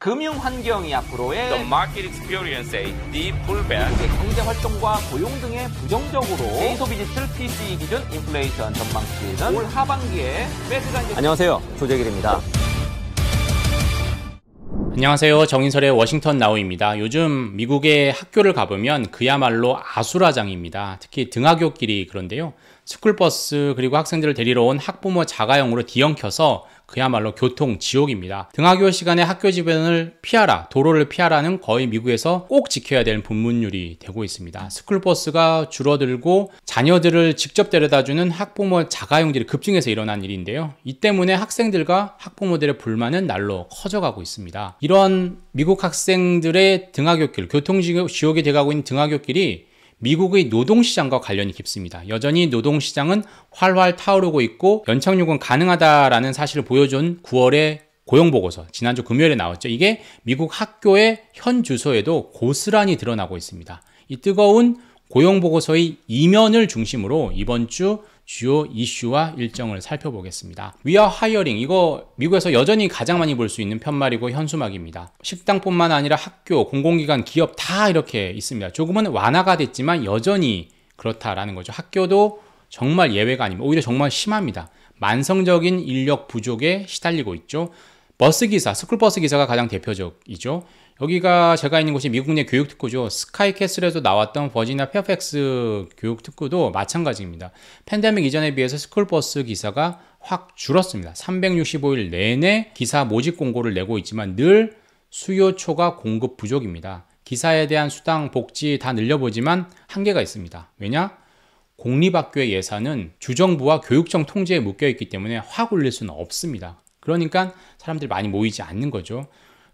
금융 환경이 앞으로의 The market experience a deep pullback. 경제 활동과 고용 등의 부정적으로 데이터비지털 PCE 기준 인플레이션 전망치는 올 하반기에 페드가 안녕하세요, 조재길입니다. 안녕하세요. 정인설의 워싱턴 나우입니다. 요즘 미국의 학교를 가보면 그야말로 아수라장입니다. 특히 등하굣길이 그런데요. 스쿨버스 그리고 학생들을 데리러 온 학부모 자가용으로 뒤엉켜서 그야말로 교통 지옥입니다. 등하교 시간에 학교 주변을 피하라, 도로를 피하라는 거의 미국에서 꼭 지켜야 되는 본문율이 되고 있습니다. 스쿨버스가 줄어들고 자녀들을 직접 데려다주는 학부모 자가용들이 급증해서 일어난 일인데요. 이 때문에 학생들과 학부모들의 불만은 날로 커져가고 있습니다. 이런 미국 학생들의 등하굣길, 교통지옥이 돼가고 있는 등하굣길이 미국의 노동시장과 관련이 깊습니다. 여전히 노동시장은 활활 타오르고 있고 연착륙은 가능하다라는 사실을 보여준 9월의 고용보고서, 지난주 금요일에 나왔죠. 이게 미국 학교의 현 주소에도 고스란히 드러나고 있습니다. 이 뜨거운 고용보고서의 이면을 중심으로 이번 주 주요 이슈와 일정을 살펴보겠습니다. We are hiring, 이거 미국에서 여전히 가장 많이 볼 수 있는 편말이고 현수막입니다. 식당뿐만 아니라 학교, 공공기관, 기업 다 이렇게 있습니다. 조금은 완화가 됐지만 여전히 그렇다라는 거죠. 학교도 정말 예외가 아닙니다. 오히려 정말 심합니다. 만성적인 인력 부족에 시달리고 있죠. 버스기사, 스쿨버스 기사가 가장 대표적이죠. 여기가 제가 있는 곳이 미국 내 교육특구죠. 스카이캐슬에서 나왔던 버지니아 페어팩스 교육특구도 마찬가지입니다. 팬데믹 이전에 비해서 스쿨버스 기사가 확 줄었습니다. 365일 내내 기사 모집 공고를 내고 있지만 늘 수요초가 공급 부족입니다. 기사에 대한 수당, 복지 다 늘려보지만 한계가 있습니다. 왜냐? 공립학교의 예산은 주정부와 교육청 통제에 묶여있기 때문에 확 올릴 수는 없습니다. 그러니까 사람들이 많이 모이지 않는 거죠.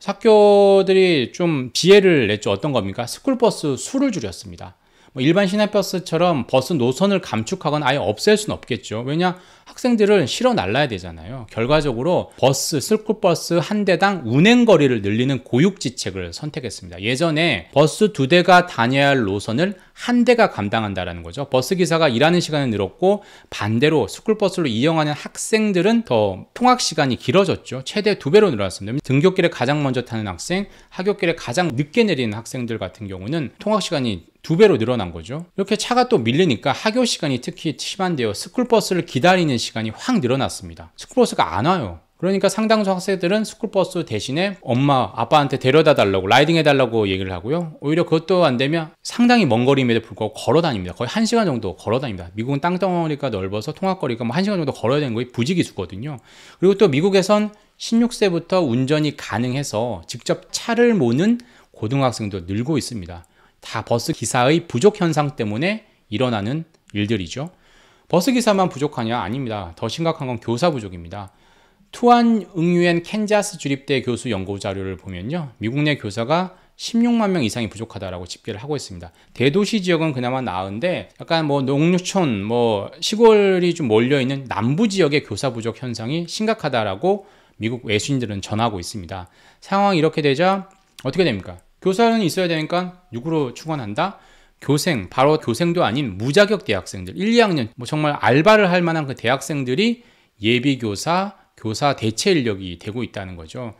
학교들이 좀 지혜를 냈죠. 어떤 겁니까? 스쿨버스 수를 줄였습니다. 일반 시내버스처럼 버스 노선을 감축하거나 아예 없앨 수는 없겠죠. 왜냐? 학생들을 실어 날라야 되잖아요. 결과적으로 버스, 스쿨버스 한 대당 운행거리를 늘리는 고육지책을 선택했습니다. 예전에 버스 2대가 다녀야 할 노선을 한 대가 감당한다라는 거죠. 버스기사가 일하는 시간은 늘었고 반대로 스쿨버스로 이용하는 학생들은 더 통학시간이 길어졌죠. 최대 2배로 늘어났습니다. 등굣길에 가장 먼저 타는 학생, 하굣길에 가장 늦게 내리는 학생들 같은 경우는 통학시간이 2배로 늘어난 거죠. 이렇게 차가 또 밀리니까 하교 시간이 특히 심한데요. 스쿨버스를 기다리는 시간이 확 늘어났습니다. 스쿨버스가 안 와요. 그러니까 상당수 학생들은 스쿨버스 대신에 엄마, 아빠한테 데려다 달라고, 라이딩 해달라고 얘기를 하고요. 오히려 그것도 안 되면 상당히 먼 거리임에도 불구하고 걸어 다닙니다. 거의 1시간 정도 걸어 다닙니다. 미국은 땅덩어리가 넓어서 통학거리가 1시간 정도 걸어야 되는 거의 부지기수거든요. 그리고 또 미국에선 16세부터 운전이 가능해서 직접 차를 모는 고등학생도 늘고 있습니다. 다 버스 기사의 부족 현상 때문에 일어나는 일들이죠. 버스 기사만 부족하냐? 아닙니다. 더 심각한 건 교사 부족입니다. 투안 응유엔 캔자스 주립대 교수 연구 자료를 보면요. 미국 내 교사가 16만 명 이상이 부족하다라고 집계를 하고 있습니다. 대도시 지역은 그나마 나은데 약간 농촌, 시골이 좀 몰려있는 남부 지역의 교사 부족 현상이 심각하다라고 미국 외신들은 전하고 있습니다. 상황이 이렇게 되자 어떻게 됩니까? 교사는 있어야 되니까 누구로 추관한다? 교생, 바로 교생도 아닌 무자격 대학생들, 1, 2학년 정말 알바를 할 만한 그 대학생들이 예비교사, 교사 대체 인력이 되고 있다는 거죠.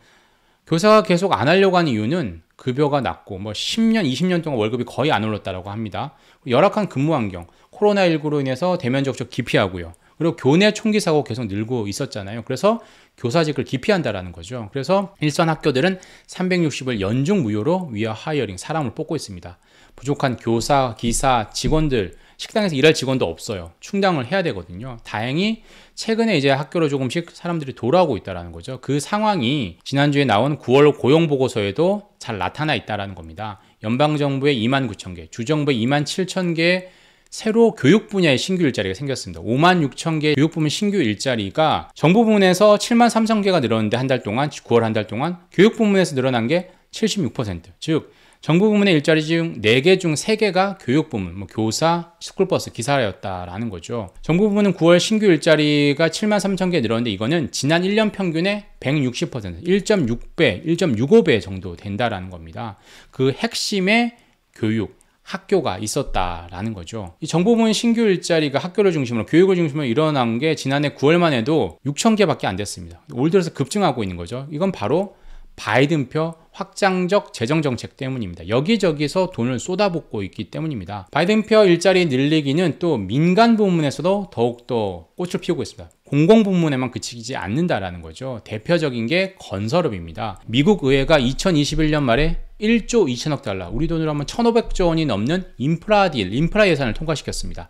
교사가 계속 안 하려고 하는 이유는 급여가 낮고 10년, 20년 동안 월급이 거의 안 올랐다고 합니다. 열악한 근무 환경, 코로나19로 인해서 대면 접촉 기피하고요. 그리고 교내 총기 사고 계속 늘고 있었잖아요. 그래서 교사직을 기피한다라는 거죠. 그래서 일선 학교들은 360일 연중 무휴로 위아 하이어링, 사람을 뽑고 있습니다. 부족한 교사, 기사, 직원들, 식당에서 일할 직원도 없어요. 충당을 해야 되거든요. 다행히 최근에 이제 학교로 조금씩 사람들이 돌아오고 있다는 거죠. 그 상황이 지난주에 나온 9월 고용보고서에도 잘 나타나 있다는 겁니다. 연방정부의 29,000개, 주정부의 27,000개 새로 교육 분야의 신규 일자리가 생겼습니다. 56,000개 교육 부문 신규 일자리가 정부 부문에서 73,000개가 늘었는데 한 달 동안, 9월 한 달 동안 교육 부문에서 늘어난 게 76%. 즉 정부 부문의 일자리 중 4개 중 3개가 교육 부문, 교사, 스쿨버스, 기사였다라는 거죠. 정부 부문은 9월 신규 일자리가 73,000개 늘었는데 이거는 지난 1년 평균의 160%, 1.6배, 1.65배 정도 된다라는 겁니다. 그 핵심의 교육, 학교가 있었다라는 거죠. 이 정보부문 신규 일자리가 학교를 중심으로 교육을 중심으로 일어난 게 지난해 9월만 해도 6,000개밖에 안 됐습니다. 올 들어서 급증하고 있는 거죠. 이건 바로 바이든표 확장적 재정정책 때문입니다. 여기저기서 돈을 쏟아붓고 있기 때문입니다. 바이든표 일자리 늘리기는 또 민간 부문에서도 더욱더 꽃을 피우고 있습니다. 공공 부문에만 그치지 않는다라는 거죠. 대표적인 게 건설업입니다. 미국 의회가 2021년 말에 1조 2천억 달러, 우리 돈으로 하면 1,500조 원이 넘는 인프라 예산을 통과시켰습니다.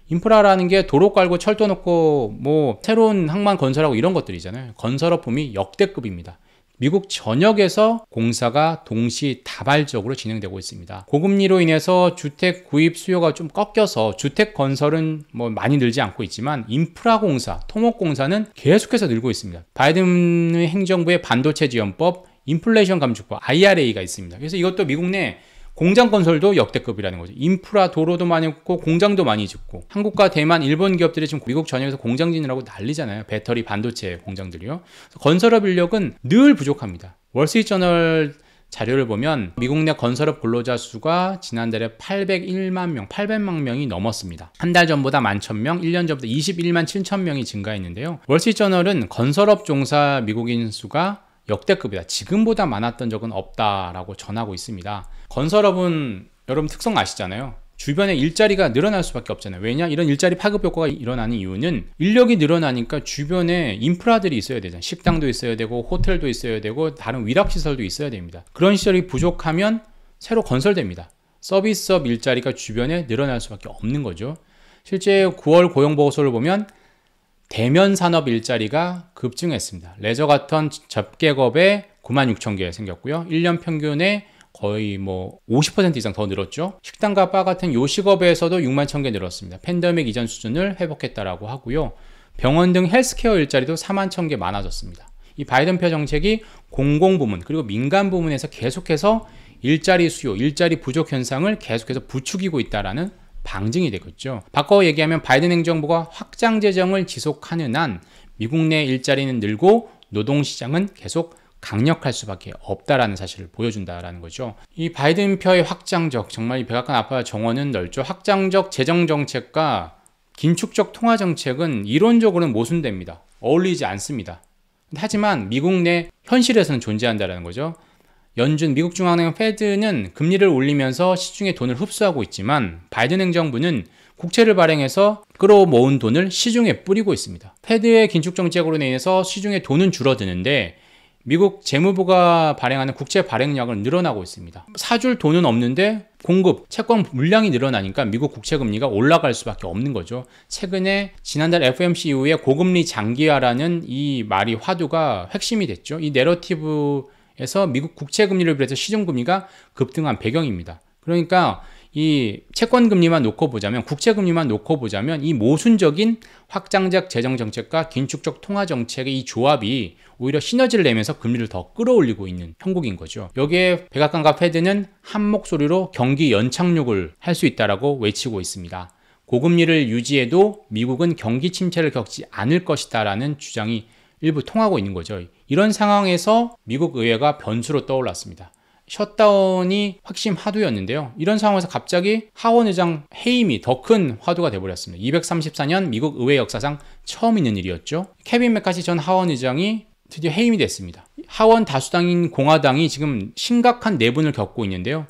인프라라는 게 도로 깔고 철도 놓고 뭐 새로운 항만 건설하고 이런 것들이잖아요. 건설업 붐이 역대급입니다. 미국 전역에서 공사가 동시다발적으로 진행되고 있습니다. 고금리로 인해서 주택 구입 수요가 좀 꺾여서 주택 건설은 뭐 많이 늘지 않고 있지만 인프라 공사, 토목 공사는 계속해서 늘고 있습니다. 바이든 행정부의 반도체 지원법, 인플레이션 감축법, IRA가 있습니다. 그래서 이것도 미국 내 공장 건설도 역대급이라는 거죠. 인프라 도로도 많이 짓고 공장도 많이 짓고, 한국과 대만, 일본 기업들이 지금 미국 전역에서 공장 짓느라고 난리잖아요. 배터리, 반도체 공장들이요. 건설업 인력은 늘 부족합니다. 월스트리트저널 자료를 보면 미국 내 건설업 근로자 수가 지난달에 800만 명이 넘었습니다. 한 달 전보다 11,000명, 1년 전보다 21만 7천 명이 증가했는데요. 월스트리트저널은 건설업 종사 미국인 수가 역대급이다. 지금보다 많았던 적은 없다라고 전하고 있습니다. 건설업은 여러분 특성 아시잖아요. 주변에 일자리가 늘어날 수밖에 없잖아요. 왜냐? 이런 일자리 파급 효과가 일어나는 이유는 인력이 늘어나니까 주변에 인프라들이 있어야 되잖아요. 식당도 있어야 되고 호텔도 있어야 되고 다른 위락시설도 있어야 됩니다. 그런 시설이 부족하면 새로 건설됩니다. 서비스업 일자리가 주변에 늘어날 수밖에 없는 거죠. 실제 9월 고용보고서를 보면 대면 산업 일자리가 급증했습니다. 레저 같은 접객업에 96,000개 생겼고요. 1년 평균에 거의 뭐 50% 이상 더 늘었죠. 식당과 바 같은 요식업에서도 6만 1,000개 늘었습니다. 팬데믹 이전 수준을 회복했다라고 하고요. 병원 등 헬스케어 일자리도 4만 1,000개 많아졌습니다. 이 바이든표 정책이 공공부문 그리고 민간 부문에서 계속해서 일자리 수요, 일자리 부족 현상을 계속해서 부추기고 있다라는 방증이 되겠죠. 바꿔 얘기하면 바이든 행정부가 확장 재정을 지속하는 한 미국 내 일자리는 늘고 노동시장은 계속 강력할 수밖에 없다라는 사실을 보여준다라는 거죠. 이 바이든 표의 확장적, 정말 이 백악관 앞에 정원은 넓죠. 확장적 재정정책과 긴축적 통화정책은 이론적으로는 모순됩니다. 어울리지 않습니다. 하지만 미국 내 현실에서는 존재한다라는 거죠. 연준 미국 중앙은행 페드는 금리를 올리면서 시중에 돈을 흡수하고 있지만 바이든 행정부는 국채를 발행해서 끌어모은 돈을 시중에 뿌리고 있습니다. 페드의 긴축 정책으로 인해서 시중에 돈은 줄어드는데 미국 재무부가 발행하는 국채 발행량은 늘어나고 있습니다. 사줄 돈은 없는데 공급, 채권 물량이 늘어나니까 미국 국채 금리가 올라갈 수밖에 없는 거죠. 최근에 지난달 FOMC 이후에 고금리 장기화라는 이 말이 화두가 핵심이 됐죠. 이 내러티브에서 미국 국채 금리를 비롯해서 시중 금리가 급등한 배경입니다. 그러니까 이 채권 금리만 놓고 보자면, 국채 금리만 놓고 보자면 이 모순적인 확장적 재정 정책과 긴축적 통화 정책의 이 조합이 오히려 시너지를 내면서 금리를 더 끌어올리고 있는 형국인 거죠. 여기에 백악관과 페드는 한 목소리로 경기 연착륙을 할 수 있다라고 외치고 있습니다. 고금리를 유지해도 미국은 경기 침체를 겪지 않을 것이다라는 주장이 일부 통하고 있는 거죠. 이런 상황에서 미국 의회가 변수로 떠올랐습니다. 셧다운이 핵심 화두였는데요. 이런 상황에서 갑자기 하원 의장 해임이 더 큰 화두가 되어버렸습니다. 234년 미국 의회 역사상 처음 있는 일이었죠. 케빈 메카시 전 하원 의장이 드디어 해임이 됐습니다. 하원 다수당인 공화당이 지금 심각한 내분을 겪고 있는데요.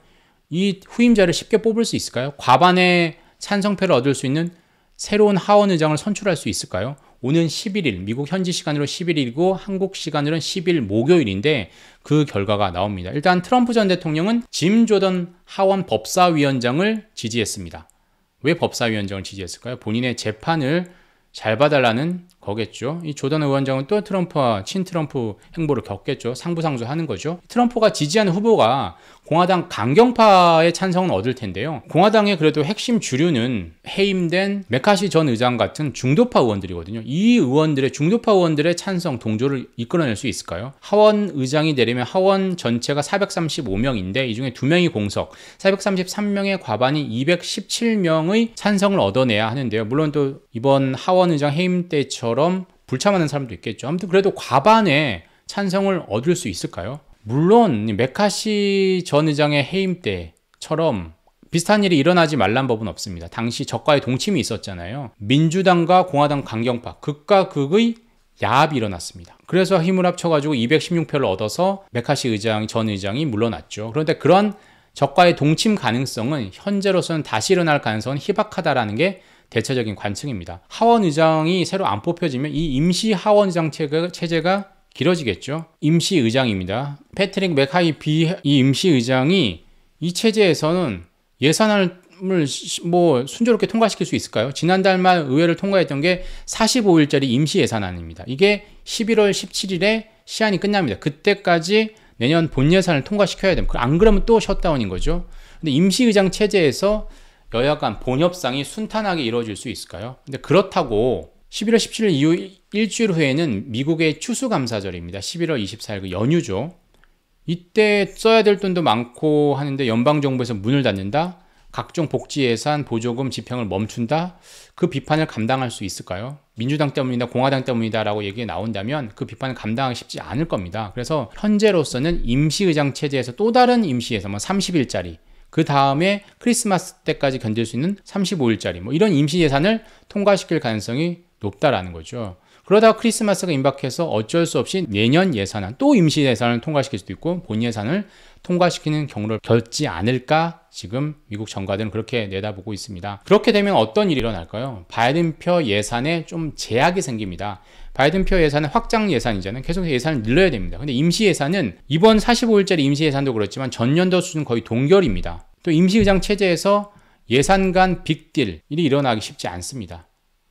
이 후임자를 쉽게 뽑을 수 있을까요? 과반의 찬성표를 얻을 수 있는 새로운 하원 의장을 선출할 수 있을까요? 오는 11일, 미국 현지 시간으로 11일이고 한국 시간으로는 10일 목요일인데 그 결과가 나옵니다. 일단 트럼프 전 대통령은 짐 조던 하원 법사위원장을 지지했습니다. 왜 법사위원장을 지지했을까요? 본인의 재판을 잘 봐달라는 거겠죠. 이 조던 위원장은 또 트럼프와 친트럼프 행보를 겪겠죠. 상부상조하는 거죠. 트럼프가 지지하는 후보가 공화당 강경파의 찬성은 얻을 텐데요. 공화당의 그래도 핵심 주류는 해임된 메카시 전 의장 같은 중도파 의원들이거든요. 이 의원들의 중도파 의원들의 찬성 동조를 이끌어낼 수 있을까요? 하원 의장이 되려면 하원 전체가 435명인데 이 중에 2명이 공석, 433명의 과반이 217명의 찬성을 얻어내야 하는데요. 물론 또 이번 하원 의장 해임 때처럼 불참하는 사람도 있겠죠. 아무튼 그래도 과반의 찬성을 얻을 수 있을까요? 물론 메카시 전 의장의 해임 때처럼 비슷한 일이 일어나지 말란 법은 없습니다. 당시 적과의 동침이 있었잖아요. 민주당과 공화당 강경파, 극과 극의 야합이 일어났습니다. 그래서 힘을 합쳐가지고 216표를 얻어서 메카시 전 의장이 물러났죠. 그런데 그런 적과의 동침 가능성은 현재로서는 다시 일어날 가능성은 희박하다라는 게 대체적인 관측입니다. 하원 의장이 새로 안 뽑혀지면 이 임시 하원 의장 체제가 길어지겠죠. 임시 의장입니다. 패트릭 맥하이 이 임시 의장이 이 체제에서는 예산을 순조롭게 통과시킬 수 있을까요? 지난달 말 의회를 통과했던 게 45일짜리 임시 예산안입니다. 이게 11월 17일에 시한이 끝납니다. 그때까지 내년 본 예산을 통과시켜야 됩니다. 안 그러면 또 셧다운인 거죠. 근데 임시의장 체제에서 여야 간 본협상이 순탄하게 이루어질 수 있을까요? 근데 그렇다고 11월 17일 이후 일주일 후에는 미국의 추수감사절입니다. 11월 24일 그 연휴죠. 이때 써야 될 돈도 많고 하는데 연방정부에서 문을 닫는다? 각종 복지 예산, 보조금 집행을 멈춘다? 그 비판을 감당할 수 있을까요? 민주당 때문이다, 공화당 때문이다 라고 얘기가 나온다면 그 비판을 감당하기 쉽지 않을 겁니다. 그래서 현재로서는 임시의장 체제에서 또 다른 임시예산, 30일짜리, 그 다음에 크리스마스 때까지 견딜 수 있는 35일짜리, 이런 임시예산을 통과시킬 가능성이 높다라는 거죠. 그러다가 크리스마스가 임박해서 어쩔 수 없이 내년 예산안, 또 임시 예산을 통과시킬 수도 있고 본 예산을 통과시키는 경로를 겪지 않을까 지금 미국 정가들은 그렇게 내다보고 있습니다. 그렇게 되면 어떤 일이 일어날까요? 바이든표 예산에 좀 제약이 생깁니다. 바이든표 예산은 확장 예산이잖아요. 계속 예산을 늘려야 됩니다. 근데 임시 예산은 이번 45일짜리 임시 예산도 그렇지만 전년도 수준 거의 동결입니다. 또 임시의장 체제에서 예산 간 빅딜 일이 일어나기 쉽지 않습니다.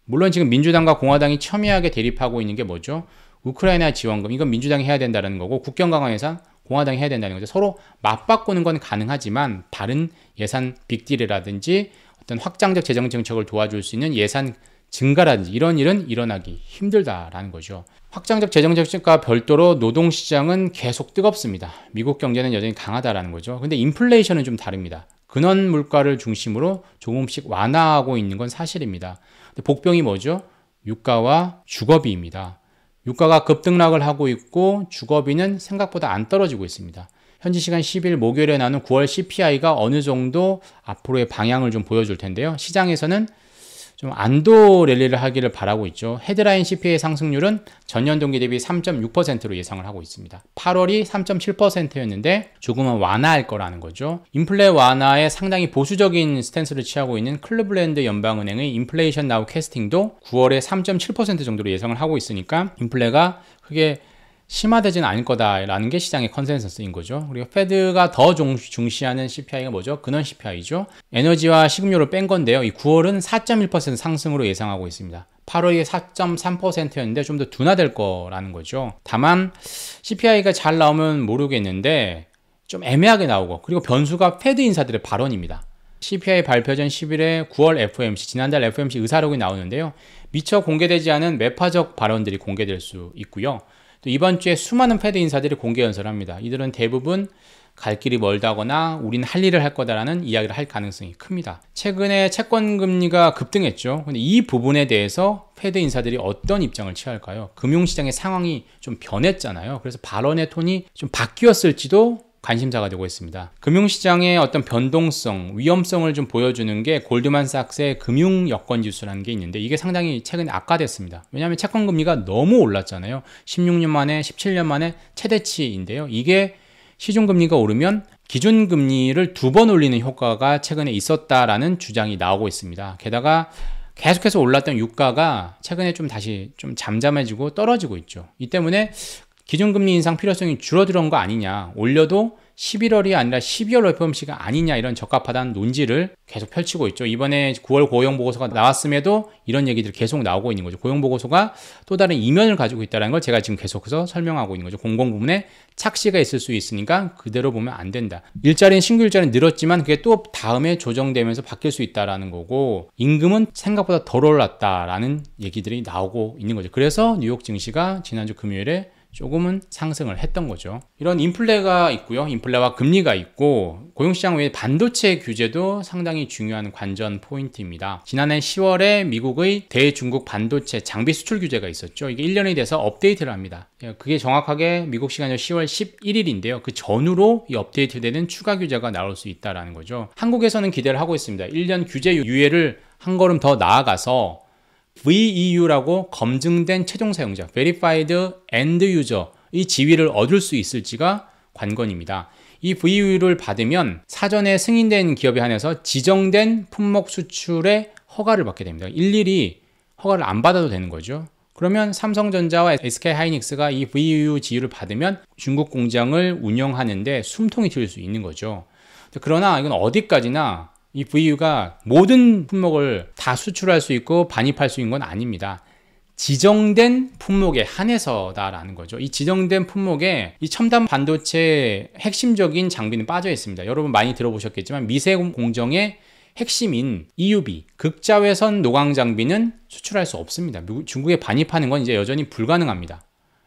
물론 지금 민주당과 공화당이 첨예하게 대립하고 있는 게 뭐죠? 우크라이나 지원금, 이건 민주당이 해야 된다는 거고 국경 강화 예산 공화당이 해야 된다는 거죠. 서로 맞바꾸는 건 가능하지만 다른 예산 빅딜이라든지 어떤 확장적 재정 정책을 도와줄 수 있는 예산 증가라든지 이런 일은 일어나기 힘들다라는 거죠. 확장적 재정 정책과 별도로 노동시장은 계속 뜨겁습니다. 미국 경제는 여전히 강하다라는 거죠. 근데 인플레이션은 좀 다릅니다. 근원 물가를 중심으로 조금씩 완화하고 있는 건 사실입니다. 근데 복병이 뭐죠? 유가와 주거비입니다. 유가가 급등락을 하고 있고 주거비는 생각보다 안 떨어지고 있습니다. 현지 시간 10일 목요일에 나눈 9월 CPI가 어느 정도 앞으로의 방향을 좀 보여줄 텐데요. 시장에서는 좀 안도 랠리를 하기를 바라고 있죠. 헤드라인 CPI 상승률은 전년 동기 대비 3.6%로 예상을 하고 있습니다. 8월이 3.7%였는데 조금은 완화할 거라는 거죠. 인플레 완화에 상당히 보수적인 스탠스를 취하고 있는 클리블랜드 연방은행의 인플레이션 나우 캐스팅도 9월에 3.7% 정도로 예상을 하고 있으니까 인플레가 크게 심화되지는 않을 거다라는 게 시장의 컨센서스인 거죠. 그리고 페드가 더 중시하는 CPI가 뭐죠? 근원 CPI죠. 에너지와 식음료를 뺀 건데요. 이 9월은 4.1% 상승으로 예상하고 있습니다. 8월이 4.3%였는데 좀 더 둔화될 거라는 거죠. 다만 CPI가 잘 나오면 모르겠는데 좀 애매하게 나오고 그리고 변수가 페드 인사들의 발언입니다. CPI 발표 전 10일에 9월 FOMC, 지난달 FOMC 의사록이 나오는데요. 미처 공개되지 않은 매파적 발언들이 공개될 수 있고요. 또 이번 주에 수많은 패드 인사들이 공개 연설을 합니다. 이들은 대부분 갈 길이 멀다거나 우린 할 일을 할 거다라는 이야기를 할 가능성이 큽니다. 최근에 채권 금리가 급등했죠. 근데 이 부분에 대해서 패드 인사들이 어떤 입장을 취할까요? 금융시장의 상황이 좀 변했잖아요. 그래서 발언의 톤이 좀 바뀌었을지도 관심사가 되고 있습니다. 금융시장의 어떤 변동성, 위험성을 좀 보여주는 게 골드만삭스의 금융여건지수라는 게 있는데 이게 상당히 최근에 악화됐습니다. 왜냐하면 채권금리가 너무 올랐잖아요. 16년 만에, 17년 만에 최대치인데요. 이게 시중금리가 오르면 기준금리를 2번 올리는 효과가 최근에 있었다라는 주장이 나오고 있습니다. 게다가 계속해서 올랐던 유가가 최근에 좀 다시 좀 잠잠해지고 떨어지고 있죠. 이 때문에 기준금리 인상 필요성이 줄어든 거 아니냐, 올려도 11월이 아니라 12월 FOMC가 아니냐 이런 적합하다는 논지를 계속 펼치고 있죠. 이번에 9월 고용보고서가 나왔음에도 이런 얘기들이 계속 나오고 있는 거죠. 고용보고서가 또 다른 이면을 가지고 있다는 걸 제가 지금 계속해서 설명하고 있는 거죠. 공공부문에 착시가 있을 수 있으니까 그대로 보면 안 된다. 일자리는 신규 일자리는 늘었지만 그게 또 다음에 조정되면서 바뀔 수 있다라는 거고 임금은 생각보다 덜 올랐다라는 얘기들이 나오고 있는 거죠. 그래서 뉴욕 증시가 지난주 금요일에 조금은 상승을 했던 거죠. 이런 인플레가 있고요. 인플레와 금리가 있고 고용시장 외에 반도체 규제도 상당히 중요한 관전 포인트입니다. 지난해 10월에 미국의 대중국 반도체 장비 수출 규제가 있었죠. 이게 1년이 돼서 업데이트를 합니다. 그게 정확하게 미국 시간으로 10월 11일인데요. 그 전후로 이 업데이트되는 추가 규제가 나올 수 있다는 거죠. 한국에서는 기대를 하고 있습니다. 1년 규제 유예를 한 걸음 더 나아가서 VEU라고 검증된 최종 사용자, Verified End User 이 지위를 얻을 수 있을지가 관건입니다. 이 VEU를 받으면 사전에 승인된 기업에 한해서 지정된 품목 수출의 허가를 받게 됩니다. 일일이 허가를 안 받아도 되는 거죠. 그러면 삼성전자와 SK하이닉스가 이 VEU 지위를 받으면 중국 공장을 운영하는데 숨통이 트일 수 있는 거죠. 그러나 이건 어디까지나 이 VEU가 모든 품목을 다 수출할 수 있고 반입할 수 있는 건 아닙니다. 지정된 품목에 한해서다라는 거죠. 이 지정된 품목에 이 첨단 반도체 핵심적인 장비는 빠져 있습니다. 여러분 많이 들어보셨겠지만 미세 공정의 핵심인 EUV, 극자외선 노광 장비는 수출할 수 없습니다. 중국에 반입하는 건 이제 여전히 불가능합니다.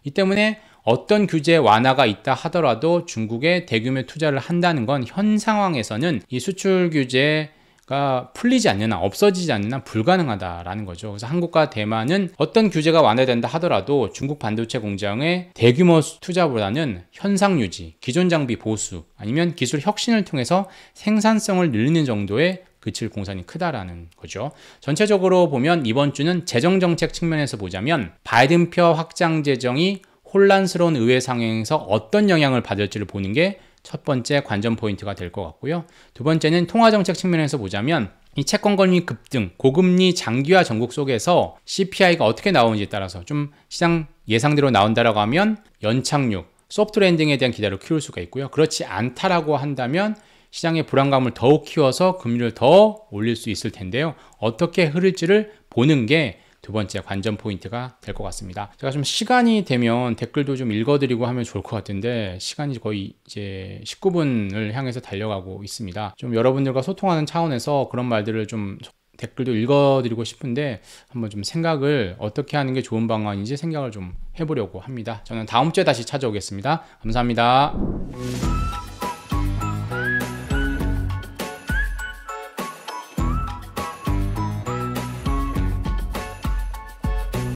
이 때문에 어떤 규제 완화가 있다 하더라도 중국에 대규모 투자를 한다는 건 현 상황에서는 이 수출 규제가 풀리지 않는 한, 없어지지 않는 한 불가능하다라는 거죠. 그래서 한국과 대만은 어떤 규제가 완화된다 하더라도 중국 반도체 공장의 대규모 투자보다는 현상 유지, 기존 장비 보수, 아니면 기술 혁신을 통해서 생산성을 늘리는 정도의 그칠 공산이 크다라는 거죠. 전체적으로 보면 이번 주는 재정정책 측면에서 보자면 바이든표 확장 재정이 혼란스러운 의회 상황에서 어떤 영향을 받을지를 보는 게 첫 번째 관전 포인트가 될 것 같고요. 두 번째는 통화정책 측면에서 보자면 이 채권금리 급등, 고금리 장기화 전국 속에서 CPI가 어떻게 나오는지에 따라서 좀 시장 예상대로 나온다라고 하면 연착륙, 소프트 랜딩에 대한 기대를 키울 수가 있고요. 그렇지 않다라고 한다면 시장의 불안감을 더욱 키워서 금리를 더 올릴 수 있을 텐데요. 어떻게 흐를지를 보는 게 두 번째 관전 포인트가 될 것 같습니다. 제가 좀 시간이 되면 댓글도 좀 읽어드리고 하면 좋을 것 같은데 시간이 거의 이제 19분을 향해서 달려가고 있습니다. 좀 여러분들과 소통하는 차원에서 그런 말들을 좀 댓글도 읽어드리고 싶은데 한번 좀 생각을 어떻게 하는 게 좋은 방안인지 생각을 좀 해보려고 합니다. 저는 다음 주에 다시 찾아오겠습니다. 감사합니다.